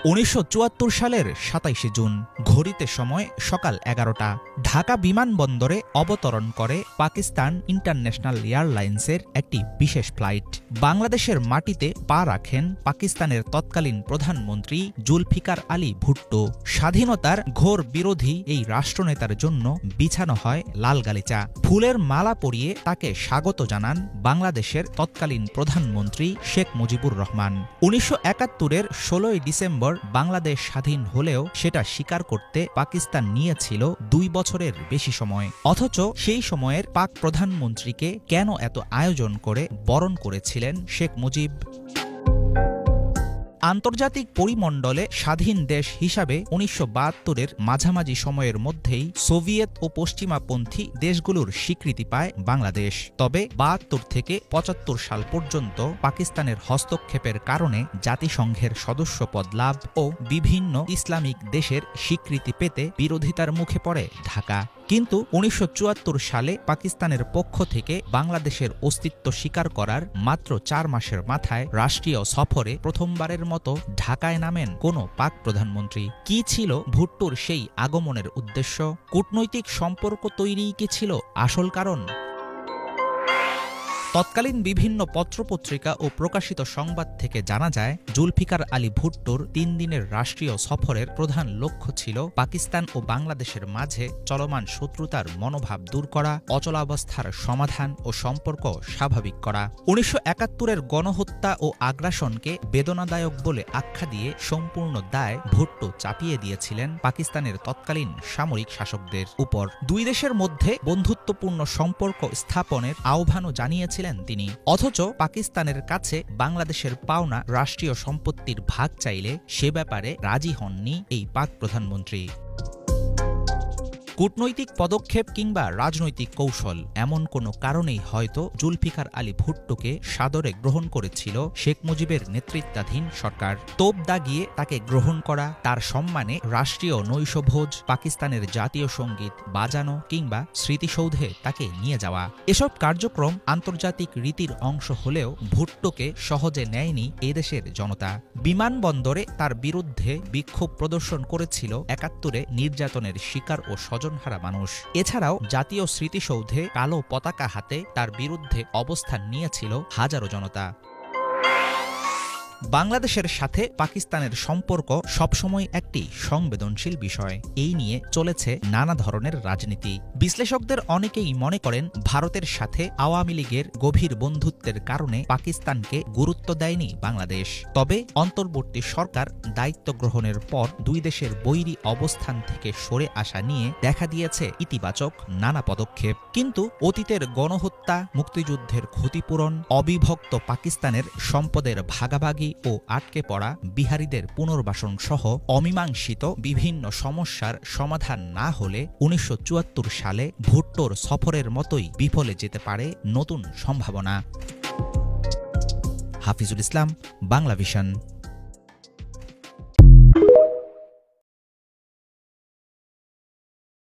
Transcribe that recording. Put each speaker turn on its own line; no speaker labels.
1974 সালের 27 জুন ঘড়িতে সময় সকাল 11টা ঢাকা বিমানবন্দরে অবতরণ করে পাকিস্তান ইন্টারন্যাশনাল এয়ারলাইন্সের একটি বিশেষ ফ্লাইট। বাংলাদেশের মাটিতে পা রাখেন পাকিস্তানের তৎকালীন প্রধানমন্ত্রী জুলফিকার আলী ভুট্টো। স্বাধীনতার ঘোর বিরোধী এই রাষ্ট্রনেতার জন্য বিছানো হয় লাল গালিচা। ফুলের মালা পরিয়ে তাকে স্বাগত জানান বাংলাদেশের তৎকালীন প্রধানমন্ত্রী শেখ মুজিবুর রহমান। 1971-এর 16 ডিসেম্বর বাংলাদেশ স্বাধীন হলেও সেটা স্বীকার করতে পাকিস্তান নিয়েছিল 2 বছরের বেশি সময়। অথচ সেই সময়ের পাক প্রধানমন্ত্রীকে কেন এত আয়োজন করে বরণ করেছিলেন শেখ মুজিব? আন্তর্জাতিক পরিমণ্ডলে স্বাধীন দেশ হিসাবে 1972-এর মাঝামাঝি সময়ের মধ্যেই সোভিয়েত ও পশ্চিমাপন্থী দেশগুলোর স্বীকৃতি পায় বাংলাদেশ। তবে 72 থেকে 75 সাল পর্যন্ত পাকিস্তানের হস্তক্ষেপের কারণে জাতিসংঘের সদস্যপদ লাভ ও বিভিন্ন ইসলামিক দেশের স্বীকৃতি পেতে বিরোধিতার মুখে পড়ে ঢাকা। কিন্তু 1974 সালে পাকিস্তানের পক্ষ থেকে বাংলাদেশের অস্তিত্ব স্বীকার করার মাত্র 4 মাসের মাথায় রাষ্ট্রীয় সফরে প্রথমবারের মতো ঢাকায় নামেন কোনো পাক প্রধানমন্ত্রী। কি ছিল ভুট্টোর সেই আগমনের উদ্দেশ্য? কূটনৈতিক সম্পর্ক তৈরিই কি ছিল আসল কারণ? তৎকালীন বিভিন্ন পত্রপত্রিকা ও প্রকাশিত সংবাদ থেকে জানা যায়, জুলফিকার আলী ভুট্টোর 3 দিনের রাষ্ট্রীয় সফরের প্রধান লক্ষ্য ছিল পাকিস্তান ও বাংলাদেশের মাঝে চলমান শত্রুতার মনোভাব দূর করা, অচলাবস্থার সমাধান ও সম্পর্ক স্বাভাবিক করা। 1971-এর গণহত্যা ও আগ্রাসনকে বেদনাদায়ক বলে আখ্যা দিয়ে সম্পূর্ণ দায় ভুট্টো চাপিয়ে দিয়েছিলেন পাকিস্তানের তৎকালীন সামরিক শাসকদের উপর। 2 দেশের মধ্যে বন্ধুত্বপূর্ণ সম্পর্ক স্থাপনের আহ্বানও জানিয়েছিলেন তিনি। অথচ পাকিস্তানের কাছে বাংলাদেশের পাওনা রাষ্ট্রীয় সম্পত্তির ভাগ চাইলে সে ব্যাপারে রাজি হননি এই পাক প্রধানমন্ত্রী। কূটনৈতিক পদক্ষেপ কিংবা রাজনৈতিক কৌশল, এমন কোনো কারণেই হয়তো জুলফিকার আলী ভুট্টোকে সাদরে গ্রহণ করেছিল শেখ মুজিবের নেতৃত্বাধীন সরকার। তোপ দাগিয়ে তাকে গ্রহণ করা, তার সম্মানে রাষ্ট্রীয় নৈশভোজ, পাকিস্তানের জাতীয় সঙ্গীত বাজানো কিংবা স্মৃতিসৌধে তাকে নিয়ে যাওয়া, এসব কার্যক্রম আন্তর্জাতিক রীতির অংশ হলেও ভুট্টোকে সহজে নেয়নি এদেশের জনতা। বিমানবন্দরে তার বিরুদ্ধে বিক্ষোভ প্রদর্শন করেছিল 71-এ নির্যাতনের শিকার ও স্বজনহারা মানুষ। এছাড়াও জাতীয় স্মৃতিসৌধে কালো পতাকা হাতে তার বিরুদ্ধে অবস্থান নিয়েছিল হাজারো জনতা। বাংলাদেশের সাথে পাকিস্তানের সম্পর্ক সবসময় একটি সংবেদনশীল বিষয়। এই নিয়ে চলেছে নানা ধরনের রাজনীতি। বিশ্লেষকদের অনেকেই মনে করেন, ভারতের সাথে আওয়ামী লীগের গভীর বন্ধুত্বের কারণে পাকিস্তানকে গুরুত্ব দেয়নি বাংলাদেশ। তবে অন্তর্বর্তী সরকার দায়িত্ব গ্রহণের পর 2 দেশের বৈরী অবস্থান থেকে সরে আসা নিয়ে দেখা দিয়েছে ইতিবাচক নানা পদক্ষেপ। কিন্তু অতীতের গণহত্যা, মুক্তিযুদ্ধের ক্ষতিপূরণ, অবিভক্ত পাকিস্তানের সম্পদের ভাগাভাগি ও আটকে পড়া বিহারীদের পুনর্বাসন সহ অমীমাংসিত বিভিন্ন সমস্যার সমাধান না হলে 1974 সালে ভুট্টোর সফরের মতোই বিফলে যেতে পারে নতুন সম্ভাবনা। হাফিজুল ইসলাম, বাংলা ভিশন।